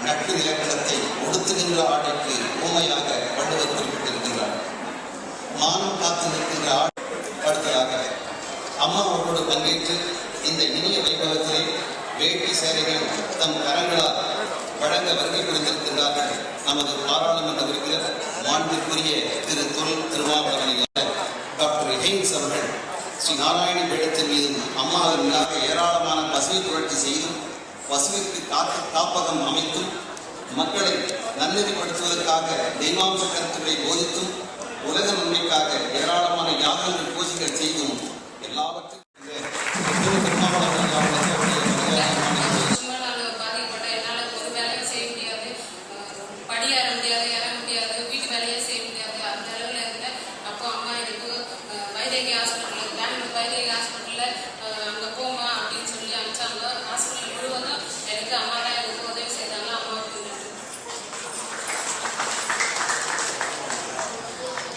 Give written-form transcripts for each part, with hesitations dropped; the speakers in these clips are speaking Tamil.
நட்பு இலக்கணத்தை ஒடுத்துகின்ற ஆடைக்கு ஊமையாக வள்ளுவர் குறிப்பிட்டிருக்கின்றார். மானம் காத்து நிற்கின்ற ஆடை. அடுத்ததாக அம்மா அவர்களோடு பங்கேற்று இந்த இனிய வைபவத்திலே வேட்டி சேரைகள் தம் கரங்களால் வழங்க வருகை புரிந்திருக்கின்றார்கள். நமது பாராளுமன்ற உறுப்பினர் மாண்பிற்குரிய திரு தொல் திருமாவளவன் டாக்டர் ஹெய்ன்ஸ் அவர்கள் ஸ்ரீ நாராயண பீடத்தின் மீதும் அம்மாவின் மீதாக ஏராளமான பசுமை புரட்சி செய்தும் பசுமைக்கு காப்பகம் அமைத்தும் மக்களை நன்னெறிப்படுத்துவதற்காக தெய்வாம்ச கருத்துக்களை போதித்தும் உலக நன்மைக்காக ஏராளமான யாகங்கள் பூஜைகள் செய்தும் எல்லாவற்றையும்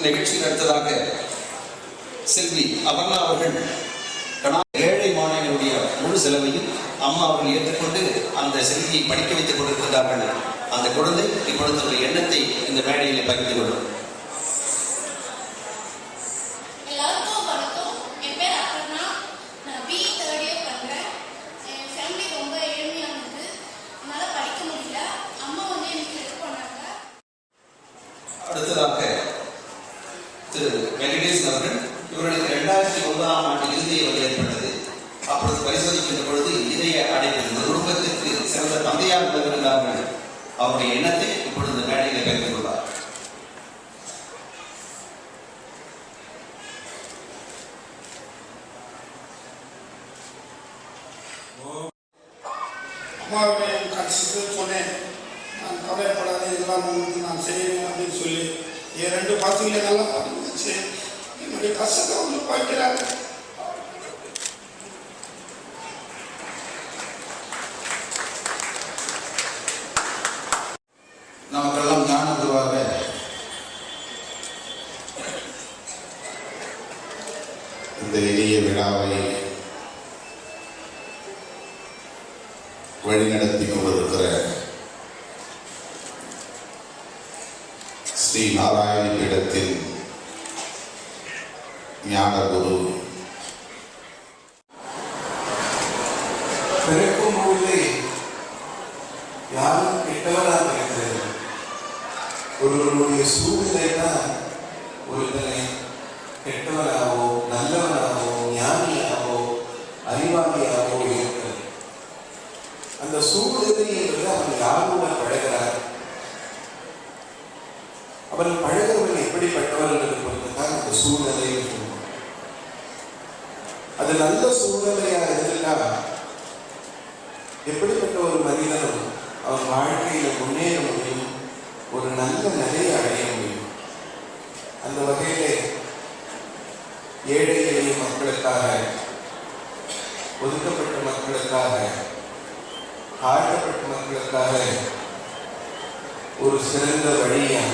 நிகழ்ச்சியில் அடுத்ததாக செல்வி அபர்ணா அவர்கள் ஏழை மாணவர்களுடைய முழு செலவையும் அம்மா அவர்கள் ஏற்றுக்கொண்டு அந்த செல்வியை படிக்க வைத்துக் கொண்டிருக்கிறார்கள். அந்த குழந்தை இப்பொழுது ஒரு எண்ணத்தை இந்த மேடையில் பகிர்ந்து கொள்ளும். அடுத்ததாக திரு வெங்கடேசன் அவர்கள், இவர்களுக்கு 2009ஆம் ஆண்டு இருதய வலி ஏற்பட்டது. அப்பொழுது பரிசோதிக்கின்ற பொழுது இதய அடைப்பு, இந்த குடும்பத்திற்கு சிறந்த தந்தையாக இருந்தார்கள். அவருடைய எண்ணத்தை இப்பொழுது மேடையில் பகிர்ந்து கொள்வார். அம்மாவுடைய கட்சிக்கு சொன்னேன், நான் கவலைப்படாத, இதெல்லாம் நான் செய்யணும் அப்படின்னு சொல்லி என் 2 பசங்களை நல்லா படிச்சு என்னுடைய கஷ்டத்தை வந்து பார்க்கிறாங்க. நமக்கெல்லாம் ஞான குருவாக இந்த எளிய விழாவை வழிநடத்தி கொண்டிருக்கிற ஸ்ரீ நாராயண பீடத்தின் ஞான குரு, பிறக்கும் போதே யாரும் கெட்டவராக இருக்கிறது. ஒருவருடைய சூழ்நிலை தான் ஒருத்தனை கெட்டவனாகவோ நல்லவனாகவோ ஞானியாகவோ அறிவாளியாகவோ இருக்கிறது. அந்த சூழ்நிலை என்பது அவன் யாரோட பழகிறார், அவன் பழகிறவன் எப்படிப்பட்டவன் என்பது பொறுத்துதான் அந்த சூழ்நிலையை சொல்லுவோம். அது நல்ல சூழ்நிலையாக இருந்திருக்கா எப்படிப்பட்ட ஒரு மனிதனும் அவன் வாழ்க்கையில முன்னேற முடியும், ஒரு நல்ல நிலையை அடைய முடியும். அந்த வகையிலே ஏழை எளிய மக்களுக்காக, ஒதுக்கப்பட்ட மக்களுக்காக, ஆழ்த்தப்பட்ட மக்களுக்காக ஒரு சிறந்த வழியா,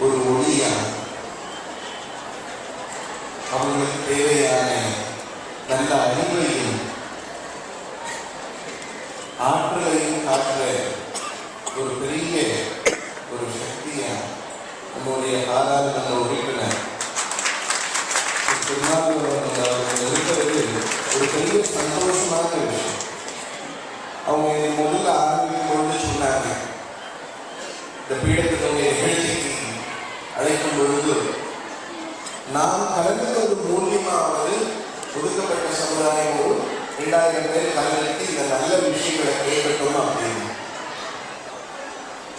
ஒரு ஒளியா, அவங்களுக்கு தேவையான நல்ல அறிவையும் ஆற்றலையும் காட்டுற ஒரு பெரிய ஒரு சக்தியா நம்முடைய பாராளுமன்ற உறுப்பினர் இருக்கிறது ஒரு பெரிய சந்தோஷமான விஷயம். அவங்க முதல்ல ஆரம்பிக்கும் பொழுது சொன்னாங்க, இந்த பீடத்தினுடைய நிகழ்ச்சிக்கு அழைக்கும் பொழுது நாம் கலந்துவது மூலியமாவது ஒதுக்கப்பட்ட சமுதாயம் 2000 பேர் கலந்துட்டு இந்த நல்ல விஷயங்களை கேட்கட்டும் அப்படின்னு.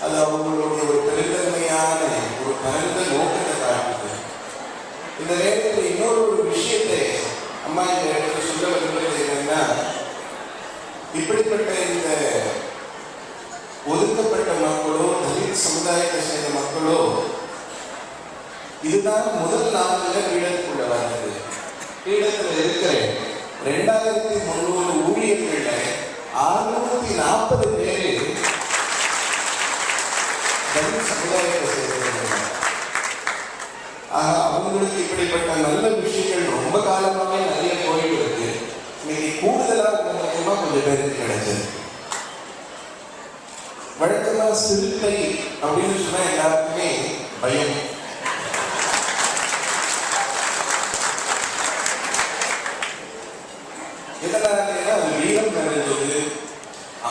அது அவங்களுடைய ஒரு பெருந்தன்மையான ஒரு பரந்த நோக்கத்தை காட்டுது. இந்த நேரத்தில் இன்னொரு ஒரு விஷயத்தை அம்மா இந்த இடத்துல சொல்ல விரும்புகிறது என்னன்னா, இப்படிப்பட்ட இந்த ஒதுக்கப்பட்ட மக்களோ தலித் சமுதாயத்தை சேர்ந்த மக்களோ இதுதான் முதல் நாளில் பீடத்துக்குள்ள வந்தது. பீடத்தில் இருக்கிற 2300 ஊழியர்கள 640 பேரு தலித் சமுதாயத்தை சேர்ந்தவர்கள். அவங்களுக்கு இப்படிப்பட்ட நல்ல விஷயங்கள் ரொம்ப காலமாகவே நிறைய போயிட்டு இருக்கு. இன்னைக்கு கூடுதலாக மூலமா கொஞ்சம் பேருக்கு கிடைச்சது. வழக்கமா சிறுத்தை அப்படின்னு சொன்னா எல்லாருக்குமே பயம். எதனால அது வீரம் நிறைஞ்சது,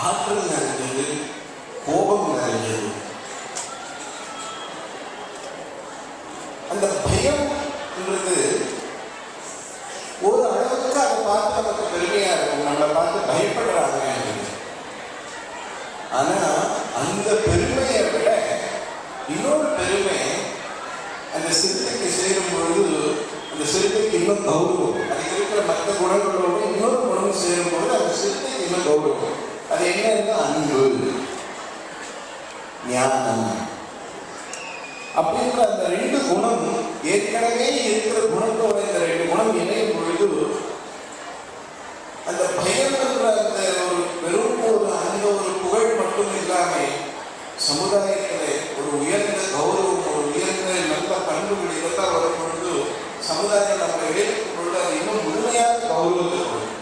ஆற்றல் நிறைஞ்சது, கோபம் நிறைஞ்சது. அந்த பயம்ன்றது ஒரு அளவுக்கு அதை பார்த்து நமக்கு பெருமையா இருக்கும், நம்மளை பார்த்து பயப்படுறாங்க. ஆனா அந்த பெருமையை விட இன்னொரு பெருமை அந்த சிறுத்தைக்கு சேரும் பொழுது அந்த சிறுத்தைக்கு இன்னும் கௌரவம். அதுக்கு இருக்கிற மற்ற குணங்களோடு இன்னொரு குணம் சேரும் பொழுது அந்த சிறுத்தைக்கு இன்னும் கௌரவம். அது என்னன்னா அன்பு, ஞானம் அப்படின்ற அந்த ரெண்டு குணம் ஏற்கனவே இருக்கிற குணத்தோட இந்த ரெண்டு குணம் இணையும் பொழுது அந்த பயம் என்ற அந்த ஒரு வெறும் அந்த ஒரு புகழ் மட்டும் இல்லாமல் சமுதாயத்தில் ஒரு உயர்ந்த கௌரவம், ஒரு உயர்ந்த நல்ல பண்புகள் இதெல்லாம் வரும் பொழுது சமுதாயம் நம்ம ஏற்கும் பொழுது அது இன்னும் முழுமையாக கௌரவத்தை கொடுக்கும்.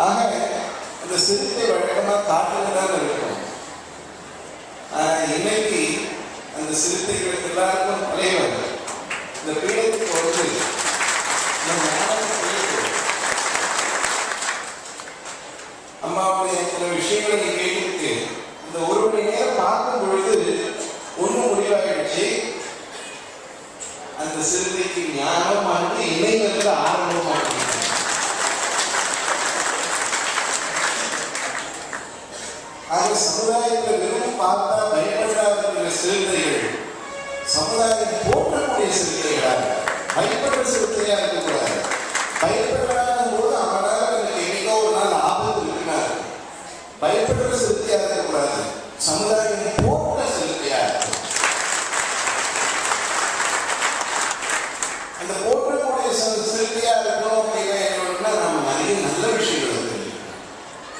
ஆக அந்த சிறுத்தை வழக்கமாக காட்டுல தான் இருக்கும். இன்னைக்கு அந்த சிறுத்தைகளுக்கு எல்லாருக்கும் தலைவர் இந்த பீடத்துக்கு வந்து அம்மாவுடைய சில விஷயங்களை கேட்டு இந்த ஒரு மணி நேரம் பார்க்கும் பொழுது ஒன்றும் முடிவாயிடுச்சு. அந்த சிறுத்தைக்கு ஞானம் வந்து இணையத்தில் ஆரம்பமாகிடுச்சு. ஆக சமுதாயத்தில் வெறும் பார்த்தா பயப்படாத சிறுத்தைகள் சமுதாயம் போற்றக்கூடிய சிறுத்தைகளாக, பயப்படுற சிறுத்தையா இருக்கக்கூடாது. பயப்படுறாத போது அவனால் எனக்கு என்னைக்கோ ஒரு நாள் ஆபத்து இருக்கிறார். பயப்படுற சிறுத்தையா இருக்கக்கூடாது, சமுதாயம் போற்ற சிறுத்தையா இருக்கும். அந்த போற்றக்கூடிய சிறுத்தையா இருக்கணும் அப்படின்னா என்னன்னா நம்ம நிறைய நல்ல விஷயங்கள் இருக்கு.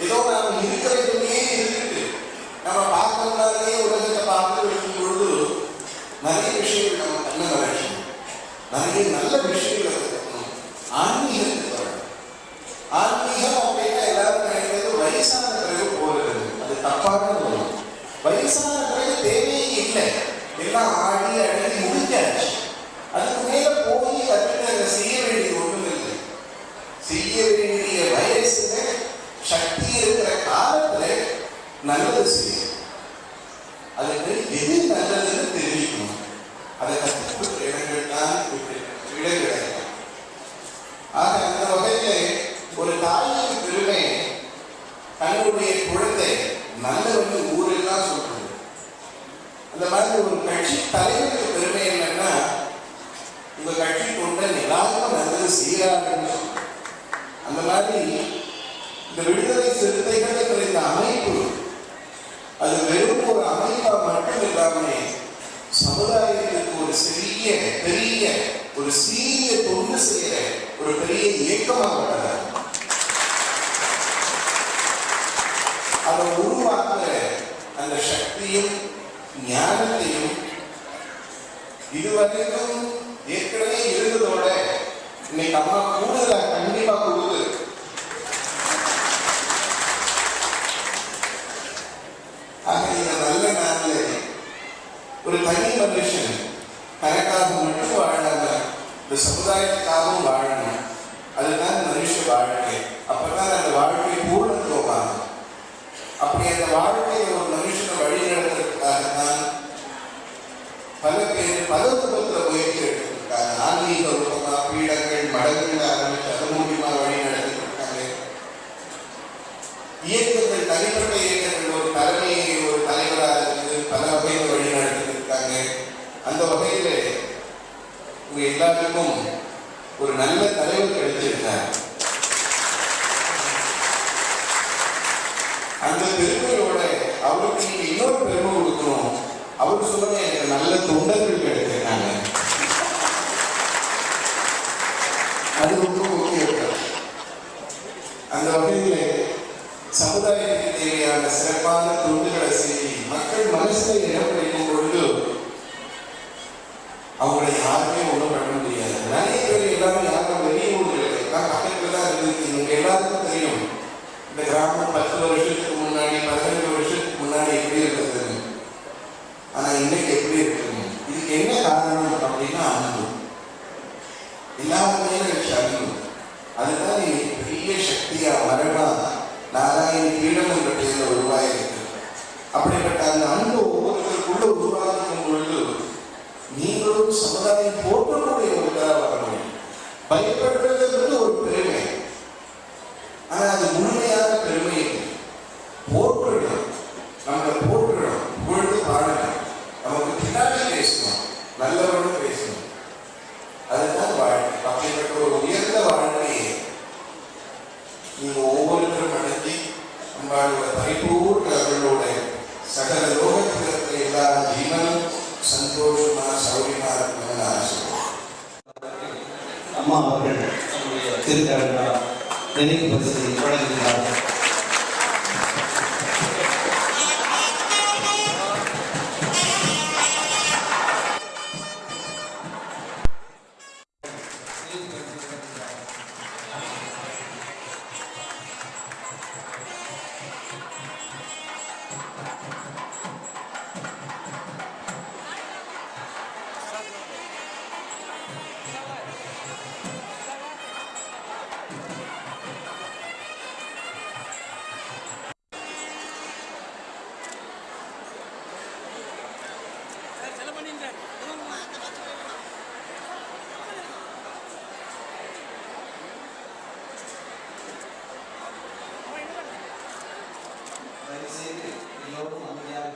ஏதோ நாம் இருக்கிறதுலேயே இருக்குது, நம்ம பார்க்கறதுனாலேயே உலகத்தை பார்த்து இருக்கும் பொழுது நிறைய விஷயங்கள் நம்ம கண்ண வளர்ச்சி, நிறைய நல்ல விஷயங்கள் இருக்கணும். ஆன்மீகம் ஆன்மீகம் அப்படின்னா எல்லாரும் நினைக்கிறது வயசான பிறகு போகிறது, அது தப்பான தோணும். வயசான பிறகு தேவையே இல்லை, எல்லாம் ஆடி அடங்கி முடிஞ்சாச்சு. அதுக்கு மேல போய் கற்றுக்க செய்ய வேண்டியது ஒன்றும் இல்லை. செய்ய வேண்டிய வயசுல சக்தி இருக்கிற காலத்துல நல்லது செய்யும். அதுக்கு எது நல்லதுன்னு தெரிவிக்கணும். அதை கற்றுக் இடங்கள் தான் இடம் கிடைக்கும். ஆக அந்த வகையில ஒரு தாயின் பெருமை தன்னுடைய குழந்தை நல்லவன்னு ஊரெல்லாம் சொல்றது. அந்த மாதிரி ஒரு கட்சி தலைவருக்கு பெருமை என்னன்னா உங்க கட்சி கொண்ட எல்லாருக்கும் நல்லது செய்யறாங்கன்னு. அந்த மாதிரி இந்த விடுதலை சிறுத்தைகள் இந்த அமைப்பு அது வெறும் ஒரு அமைப்பா மட்டும் இல்லாமலே சமுதாயத்திற்கு ஒரு சிறிய பெரிய ஒரு சீரிய தொண்டு செய்யற ஒரு பெரிய இயக்கமாக அதை உருவாக்குற அந்த சக்தியும் ஞானத்தையும் இதுவரைக்கும் ஏற்கனவே இருந்ததோட இன்னைக்கு அம்மா கூடுதலா கண்டிப்பா கொடுக்குது. ஆக இந்த நல்ல நாளில் ஒரு தனி மனுஷன் தனக்காக மட்டும் வாழாம இந்த சமுதாயத்துக்காகவும் வாழணும். அதுதான் மனுஷ வாழ்க்கை. அப்பதான் அந்த வாழ்க்கை பூர்ணத்துவமாகும். அப்படி அந்த வாழ்க்கையை ஒரு மனுஷனை வழி நடத்துறதுக்காக தான் பல பேர் பல விதத்தில் முயற்சி எடுத்துருக்காங்க. ஆன்மீக ரூபமா பீடங்கள் மடங்கள் ஆரம்பித்து அது மூலியமா வழி நடத்திருக்காங்க. இயக்கங்கள் தனிப்பட்ட இயக்கங்கள் ஒரு தலைமையை ஒரு தலைவராக இருந்து பல வகையில் வழி நடத்திருக்காங்க. அந்த வகையில உங்க எல்லாருக்கும் ஒரு நல்ல தலைவர் கிடைச்சிருக்காங்க. அந்த பெருமையோட அவருக்கு நீங்க இன்னொரு பெருமை கொடுக்கணும். அவரு சொல்லுங்க எனக்கு நல்ல தொண்டர்கள் கிடைச்சிருக்காங்க. அது ரொம்ப முக்கியம். அந்த வகையில சமுதாயத்துக்கு தேவையான சிறப்பான தொண்டுகளை செய்து மக்கள் மனசுல இடம் பிடிக்கும் பொழுது அவங்களை யாருமே ஒன்றும் பண்ண முடியாது. நிறைய பேர் எல்லாரும் யாரும் வெளியூர்கள் எல்லாம் பக்கத்துல தான் இருந்துச்சு. இவங்க எல்லாருக்கும் தெரியும் இந்த கிராமம் 10 வருஷத்துக்கு முன்னாடி 15 வருஷத்துக்கு நமக்கு அதை போற்றக்கூடிய ஒரு வர முடியும். பயப்படுறது ஒரு பெருமை, ஆனா அது முழுமையான பெருமை இல்லை. போற்றணும், நம்மளை போற்றணும், புகழ்ந்து பாடணும், நமக்கு பின்னாடி பேசணும், நல்லவர்களும் பேசணும். அதுதான் வாழ்க்கை. அப்படிப்பட்ட ஒரு உயர்ந்த வாழ்க்கையை நீங்க ஒவ்வொருத்தரும் அடைஞ்சி நம்மளோட பரிபூர்ண அவர்களோட சகல லோகத்தில் எல்லா ஜீவனும் சந்தோஷமா சௌரியமா இருக்கணும்னு ஆசைப்படுறேன். அம்மா அவர்கள் நம்முடைய திருக்கடனா நினைவு பரிசை வழங்குகிறார்கள். தயவுசெய்து எல்லோரும் அமைதியாக